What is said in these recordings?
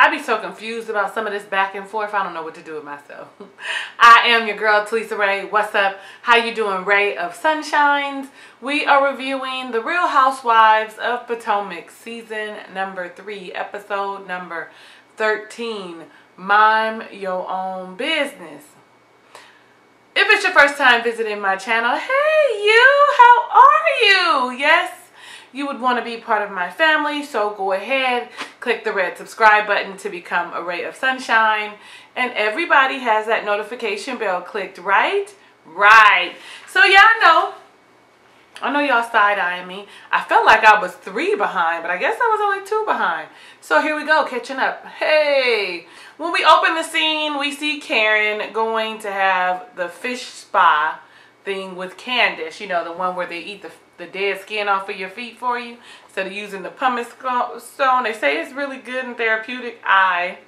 I be so confused about some of this back and forth. I don't know what to do with myself. I am your girl, Talisa Rae. What's up? How you doing, Ray of Sunshines? We are reviewing The Real Housewives of Potomac, season number 3, episode number 13. Mime your own business. If it's your first time visiting my channel, hey you, how are you? Yes, you would want to be part of my family, so go ahead, click the red subscribe button to become a ray of sunshine. And everybody has that notification bell clicked, right? Right. So yeah, I know y'all side-eyeing me. I felt like I was 3 behind, but I guess I was only 2 behind. So here we go, catching up. Hey, when we open the scene, we see Karen going to have the fish spa thing with Candace. You know, the one where they eat the dead skin off of your feet for you instead of using the pumice stone. They say it's really good and therapeutic. I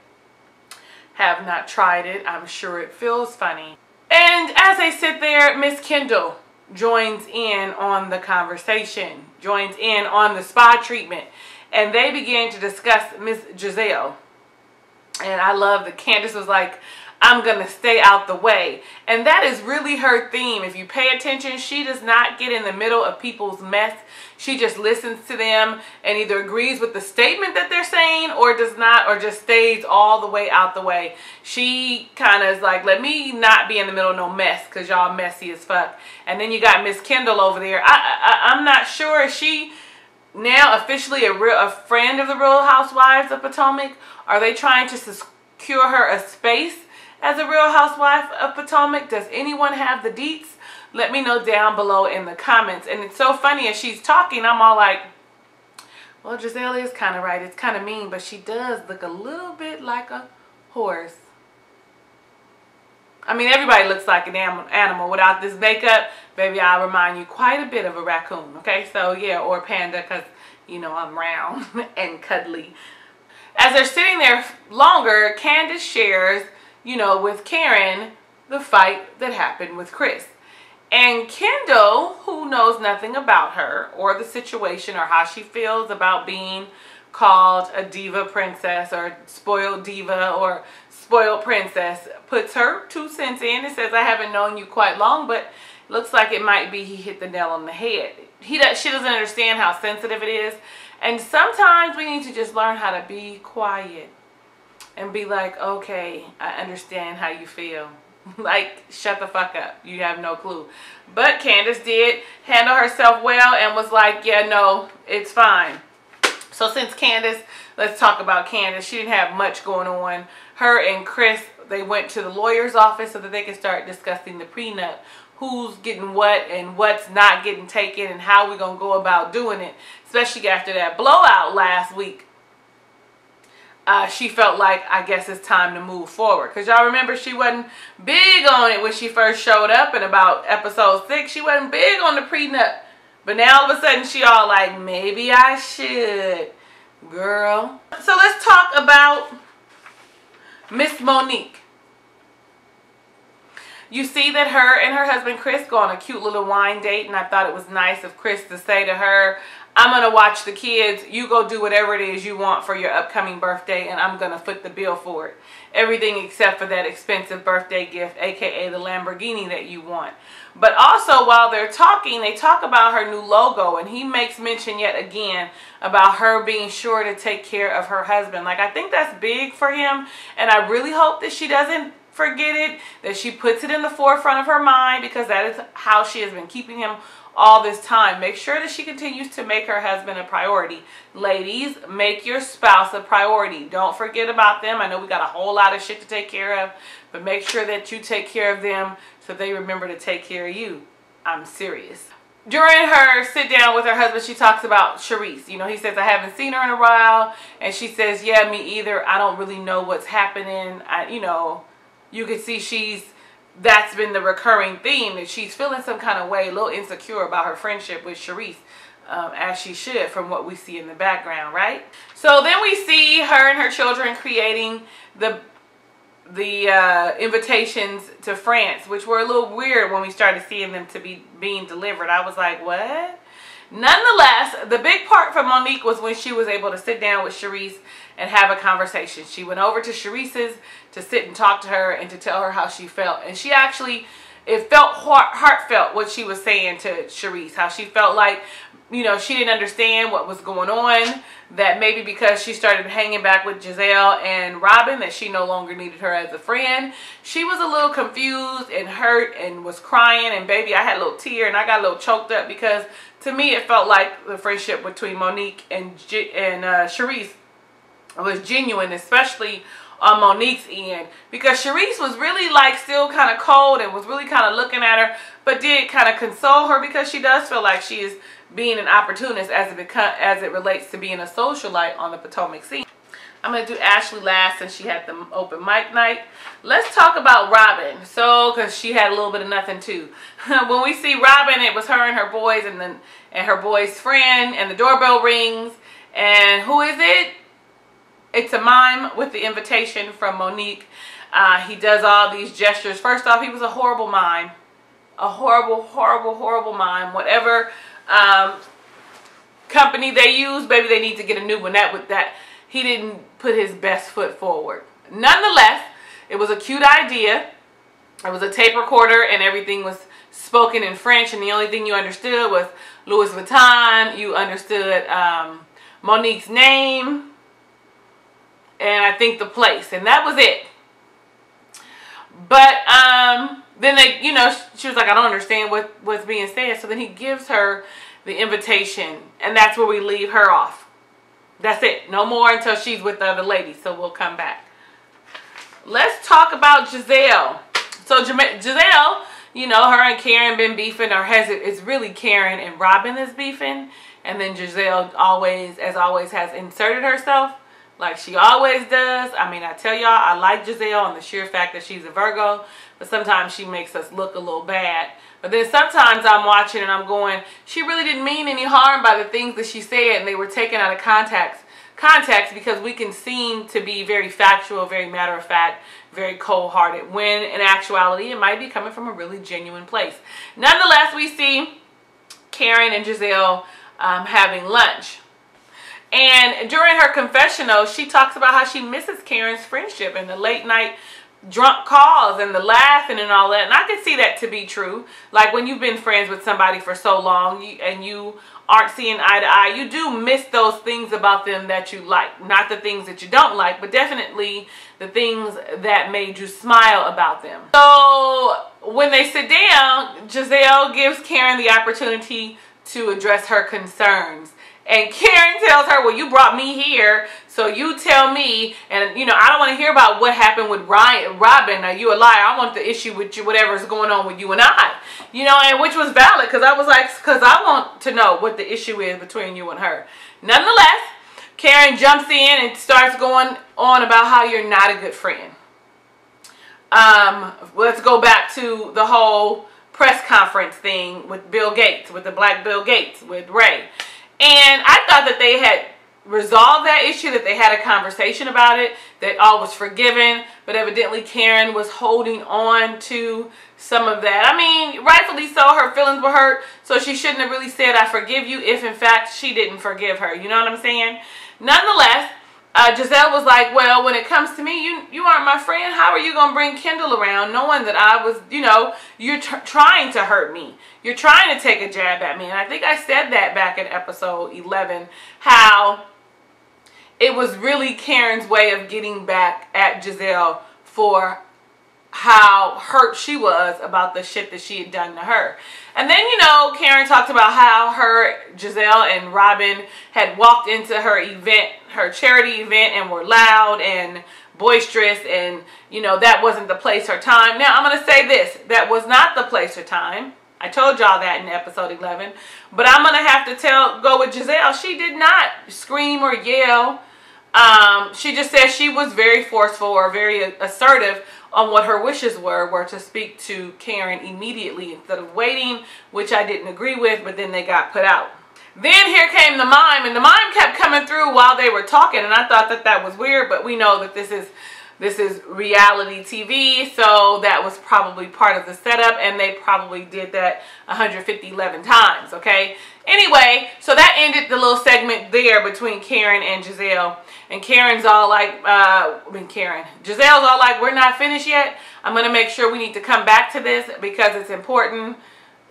have not tried it. I'm sure it feels funny. And as they sit there, Miss Kendall joins in on the conversation, joins in on the spa treatment, and they begin to discuss Miss Giselle. And I love that Candace was like, I'm gonna stay out the way. And that is really her theme. If you pay attention, she does not get in the middle of people's mess. She just listens to them and either agrees with the statement that they're saying or does not, or just stays all the way out the way. She kind of is like, let me not be in the middle of no mess because y'all messy as fuck. And then you got Miss Kendall over there. I'm not sure, is she now officially a friend of the Real Housewives of Potomac? Are they trying to secure her a space as a Real Housewife of Potomac? Does anyone have the deets? Let me know down below in the comments. And it's so funny, as she's talking, I'm all like, well, Giselle is kind of right. It's kind of mean, but she does look a little bit like a horse. I mean, everybody looks like an animal without this makeup. Baby, I'll remind you quite a bit of a raccoon, okay? So, yeah, or a panda, because, you know, I'm round and cuddly. As they're sitting there longer, Candace shares, you know, with Karen, the fight that happened with Chris. And Kendall, who knows nothing about her or the situation or how she feels about being called a diva princess or spoiled diva or spoiled princess, puts her 2 cents in and says, I haven't known you quite long, but it looks like it might be he hit the nail on the head. She doesn't understand how sensitive it is. And sometimes we need to just learn how to be quiet and be like, okay, I understand how you feel. Like, shut the fuck up. You have no clue. But Candace did handle herself well and was like, yeah, no, it's fine. So since Candace, let's talk about Candace. She didn't have much going on. Her and Chris, they went to the lawyer's office so that they could start discussing the prenup. Who's getting what and what's not getting taken and how we're going to go about doing it. Especially after that blowout last week. She felt like, I guess it's time to move forward. Because y'all remember she wasn't big on it when she first showed up in about episode 6. She wasn't big on the prenup. But now all of a sudden she all like, maybe I should, girl. So let's talk about Miss Monique. You see that her and her husband Chris go on a cute little wine date. And I thought it was nice of Chris to say to her, I'm going to watch the kids. You go do whatever it is you want for your upcoming birthday, and I'm going to foot the bill for it. Everything except for that expensive birthday gift, aka the Lamborghini that you want. But also, while they're talking, they talk about her new logo, and he makes mention yet again about her being sure to take care of her husband. Like, I think that's big for him, and I really hope that she doesn't forget it, that she puts it in the forefront of her mind, because that is how she has been keeping him all this time. Make sure that she continues to make her husband a priority. Ladies, make your spouse a priority. Don't forget about them. I know we got a whole lot of shit to take care of, but make sure that you take care of them so they remember to take care of you. I'm serious. During her sit down with her husband, she talks about Charisse. You know, he says, I haven't seen her in a while. And she says, yeah, me either. I don't really know what's happening. You know, you can see that's been the recurring theme, that she's feeling some kind of way, a little insecure about her friendship with Charisse, as she should from what we see in the background, right? So then we see her and her children creating the invitations to France, which were a little weird when we started seeing them to be being delivered. I was like, what? Nonetheless, the big part for Monique was when she was able to sit down with Charisse and have a conversation. She went over to Charisse's to sit and talk to her and to tell her how she felt. And she actually, it felt heartfelt what she was saying to Charisse. How she felt like, you know, she didn't understand what was going on. That maybe because she started hanging back with Giselle and Robin, that she no longer needed her as a friend. She was a little confused and hurt and was crying. And baby, I had a little tear and I got a little choked up because to me it felt like the friendship between Monique and Charisse was genuine, especially on Monique's end, because Charisse was really like still kind of cold and was really kind of looking at her, but did kind of console her because she does feel like she is being an opportunist as it relates to being a socialite on the Potomac scene. I'm going to do Ashley last since she had the open mic night. Let's talk about Robin. So, because she had a little bit of nothing too. When we see Robin, it was her and her boys and her boy's friend, and the doorbell rings. And who is it? It's a mime with the invitation from Monique. He does all these gestures. First off, he was a horrible mime. A horrible, horrible, horrible mime. Whatever company they use, baby, they need to get a new one. He didn't put his best foot forward. Nonetheless, it was a cute idea. It was a tape recorder and everything was spoken in French, and the only thing you understood was Louis Vuitton. You understood Monique's name and I think the place, and that was it. But then she was like, I don't understand what's being said. So then he gives her the invitation, and that's where we leave her off. That's it. No more until she's with the other lady. So we'll come back. Let's talk about Giselle. So Giselle, you know, her and Karen been beefing, or it's really Karen and Robin is beefing. And then Giselle always has inserted herself like she always does. I mean, I tell y'all, I like Giselle on the sheer fact that she's a Virgo, but sometimes she makes us look a little bad. But then sometimes I'm watching and I'm going, she really didn't mean any harm by the things that she said, and they were taken out of context because we can seem to be very factual, very matter of fact, very cold-hearted, when in actuality it might be coming from a really genuine place. Nonetheless, we see Karen and Giselle having lunch. And during her confessional, she talks about how she misses Karen's friendship and the late night drunk calls and the laughing and all that. And I can see that to be true. Like when you've been friends with somebody for so long and you aren't seeing eye to eye, you do miss those things about them that you like. Not the things that you don't like, but definitely the things that made you smile about them. So when they sit down, Giselle gives Karen the opportunity to address her concerns. And Karen tells her, well, you brought me here, so you tell me. And, you know, I don't want to hear about what happened with Robin. Now, you a liar. I want the issue with you, whatever's going on with you and I. You know, and which was valid, because I was like, because I want to know what the issue is between you and her. Nonetheless, Karen jumps in and starts going on about how you're not a good friend. Let's go back to the whole press conference thing with Bill Gates, with the black Bill Gates, with Ray. And I thought that they had resolved that issue, that they had a conversation about it, that all was forgiven. But evidently Karen was holding on to some of that. I mean, rightfully so, her feelings were hurt. So she shouldn't have really said, I forgive you, if in fact she didn't forgive her. You know what I'm saying? Nonetheless, Giselle was like, well, when it comes to me, you aren't my friend. How are you going to bring Kendall around knowing that I was, you know, you're trying to hurt me. You're trying to take a jab at me. And I think I said that back in episode 11, how it was really Karen's way of getting back at Giselle for how hurt she was about the shit that she had done to her. And then, you know, Karen talked about how Giselle and Robin had walked into her event, her charity event, and were loud and boisterous, and, you know, that wasn't the place or time. Now, I'm going to say this. That was not the place or time. I told y'all that in episode 11. But I'm going to have to go with Giselle. She did not scream or yell. She just said she was very forceful or very assertive on what her wishes were to speak to Karen immediately instead of waiting, which I didn't agree with, but then they got put out. Then here came the mime, and the mime kept coming through while they were talking, and I thought that was weird, but we know that this This is reality TV, so that was probably part of the setup, and they probably did that 111 times, okay? Anyway, so that ended the little segment there between Karen and Giselle. And Karen's all like, Giselle's all like, we're not finished yet. I'm going to make sure we need to come back to this because it's important.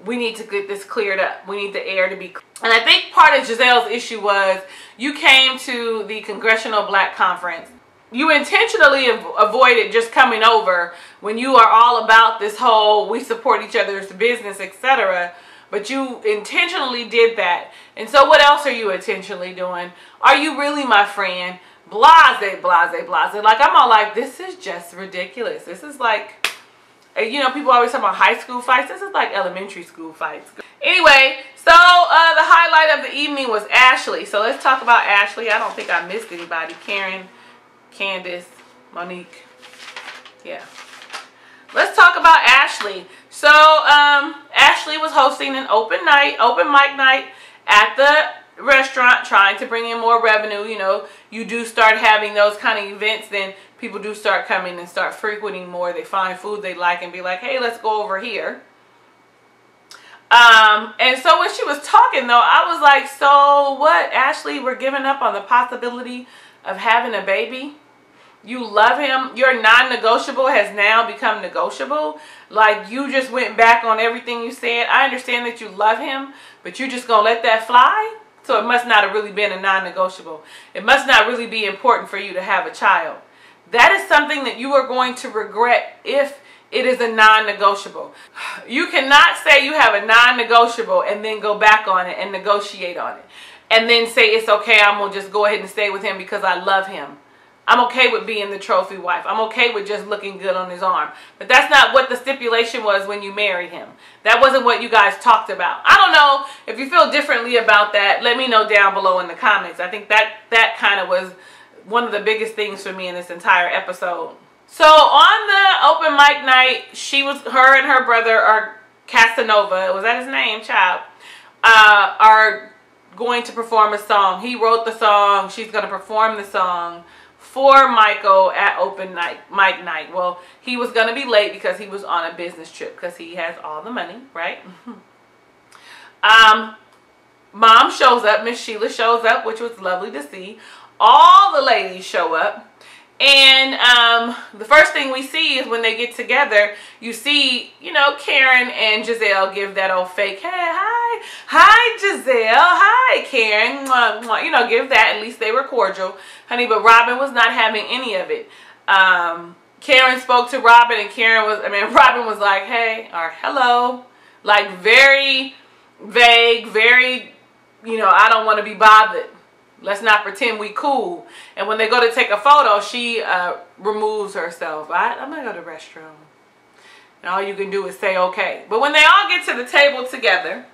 We need to get this cleared up. We need the air to be clear. And I think part of Giselle's issue was you came to the Congressional Black Conference. You intentionally avoided just coming over when you are all about this whole we support each other's business, etc. But you intentionally did that. And so what else are you intentionally doing? Are you really my friend? Blase, blase, blase. Like, I'm all like, this is just ridiculous. This is like, you know, people always talk about high school fights. This is like elementary school fights. Anyway, so the highlight of the evening was Ashley. So let's talk about Ashley. I don't think I missed anybody. Karen, Candace, Monique. Yeah. Let's talk about Ashley. So Ashley was hosting an open mic night at the restaurant, trying to bring in more revenue. You know, you do start having those kind of events, then people do start coming and start frequenting more. They find food they like and be like, hey, let's go over here. And so when she was talking though, I was like, so what, Ashley, we're giving up on the possibility of having a baby? You love him. Your non-negotiable has now become negotiable. Like, you just went back on everything you said. I understand that you love him, but you're just going to let that fly? So it must not have really been a non-negotiable. It must not really be important for you to have a child. That is something that you are going to regret if it is a non-negotiable. You cannot say you have a non-negotiable and then go back on it and negotiate on it. And then say, it's okay, I'm going to just go ahead and stay with him because I love him. I'm okay with being the trophy wife. I'm okay with just looking good on his arm. But that's not what the stipulation was when you married him. That wasn't what you guys talked about. I don't know if you feel differently about that. Let me know down below in the comments. I think that kind of was one of the biggest things for me in this entire episode. So on the open mic night, her and her brother, are Casanova, was that his name, child, are going to perform a song. He wrote the song. She's going to perform the song for Michael at open mic night. Well, he was going to be late because he was on a business trip because he has all the money, right? Mom shows up. Miss Sheila shows up, which was lovely to see. All the ladies show up. And the first thing we see is when they get together, you see, you know, Karen and Giselle give that old fake, hey, hi Giselle, hi Karen, mwah, mwah. You know, give that. At least they were cordial, honey. But Robin was not having any of it. Karen spoke to Robin, and Robin was like, hey, or hello, like very vague, very, you know, I don't want to be bothered. Let's not pretend we cool. And when they go to take a photo, she removes herself. I'm going to go to the restroom. And all you can do is say okay. But when they all get to the table together,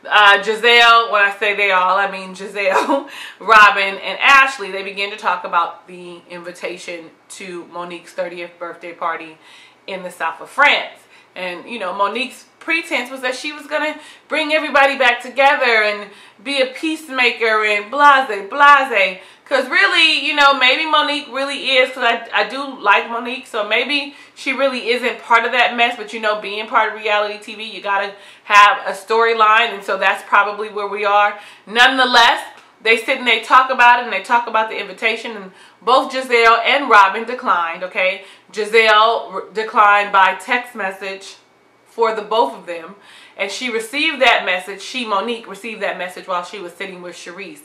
Giselle, when I say they all, I mean Giselle, Robin, and Ashley, they begin to talk about the invitation to Monique's 30th birthday party in the south of France. And, you know, Monique's pretense was that she was going to bring everybody back together and be a peacemaker and blase, blase. Because really, you know, maybe Monique really is, because I do like Monique, so maybe she really isn't part of that mess. But, you know, being part of reality TV, you got to have a storyline, and so that's probably where we are. Nonetheless, they sit and they talk about it, and they talk about the invitation, and both Giselle and Robin declined, okay? Giselle declined by text message for the both of them, and she received that message. Monique received that message while she was sitting with Charisse.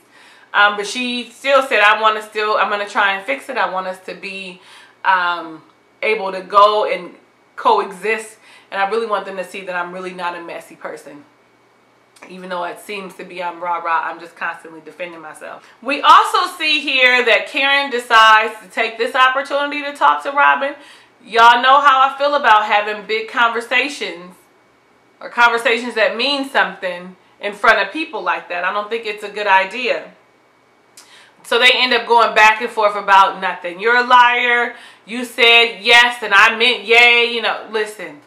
But she still said, I'm going to try and fix it. I want us to be able to go and coexist, and I really want them to see that I'm really not a messy person. Even though it seems to be I'm rah-rah, I'm just constantly defending myself. We also see here that Karen decides to take this opportunity to talk to Robin. Y'all know how I feel about having big conversations, or conversations that mean something, in front of people like that. I don't think it's a good idea. So they end up going back and forth about nothing. You're a liar. You said yes and I meant yay. You know, listen.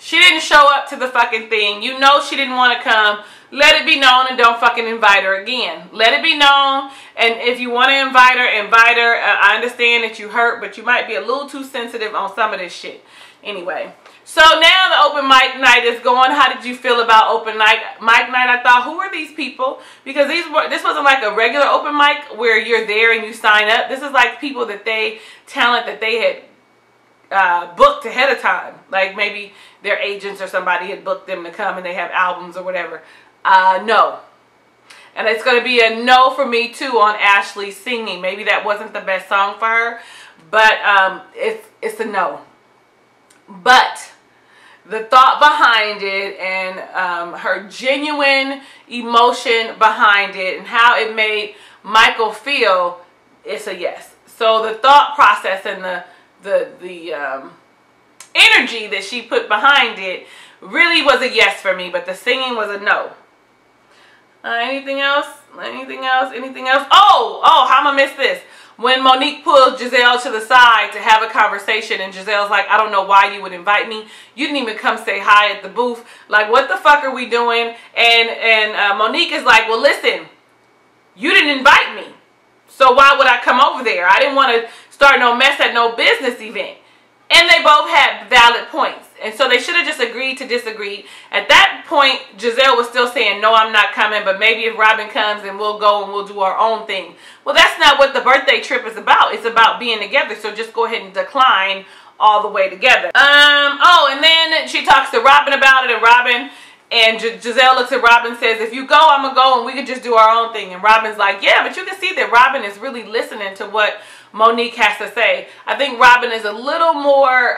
She didn't show up to the fucking thing. You know she didn't want to come. Let it be known and don't fucking invite her again. Let it be known. And if you want to invite her, invite her. I understand that you hurt, but you might be a little too sensitive on some of this shit. Anyway. So now the open mic night is going. How did you feel about open mic night? I thought, who are these people? Because this wasn't like a regular open mic where you're there and you sign up. This is like people that talent that they had booked ahead of time. Like maybe their agents or somebody had booked them to come and they have albums or whatever. No. And it's going to be a no for me too on Ashley singing. Maybe that wasn't the best song for her. But it's a no. But the thought behind it and her genuine emotion behind it and how it made Michael feel, it's a yes. So the thought process and the energy that she put behind it really was a yes for me, but the singing was a no. Anything else? Anything else? Anything else? Oh, how am I miss this? When Monique pulled Giselle to the side to have a conversation and Giselle's like, I don't know why you would invite me. You didn't even come say hi at the booth. Like, what the fuck are we doing? And Monique is like, well, listen, you didn't invite me. So why would I come over there? I didn't want to start no mess at no business event. And they both had valid points. And so they should have just agreed to disagree. At that point, Giselle was still saying, no, I'm not coming. But maybe if Robin comes, then we'll go and we'll do our own thing. Well, that's not what the birthday trip is about. It's about being together. So just go ahead and decline all the way together. Oh, and then she talks to Robin about it. And Robin and Giselle looks at Robin and says, if you go, I'm going to go and we can just do our own thing. And Robin's like, yeah, but you can see that Robin is really listening to what Monique has to say. I think Robin is a little more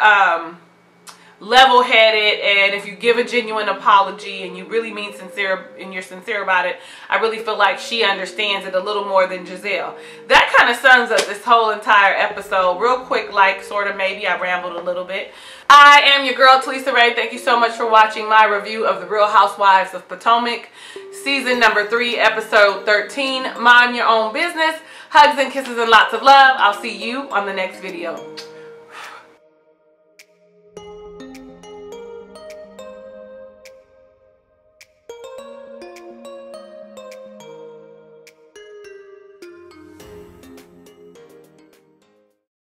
level-headed, and if you give a genuine apology and you really mean sincere and you're sincere about it, I really feel like she understands it a little more than Giselle. That kind of sums up this whole entire episode. Real quick, like, sort of, maybe I rambled a little bit. I am your girl, Talisa Rae. Thank you so much for watching my review of The Real Housewives of Potomac, season number 3, episode 13. Mind your own business. Hugs and kisses and lots of love. I'll see you on the next video.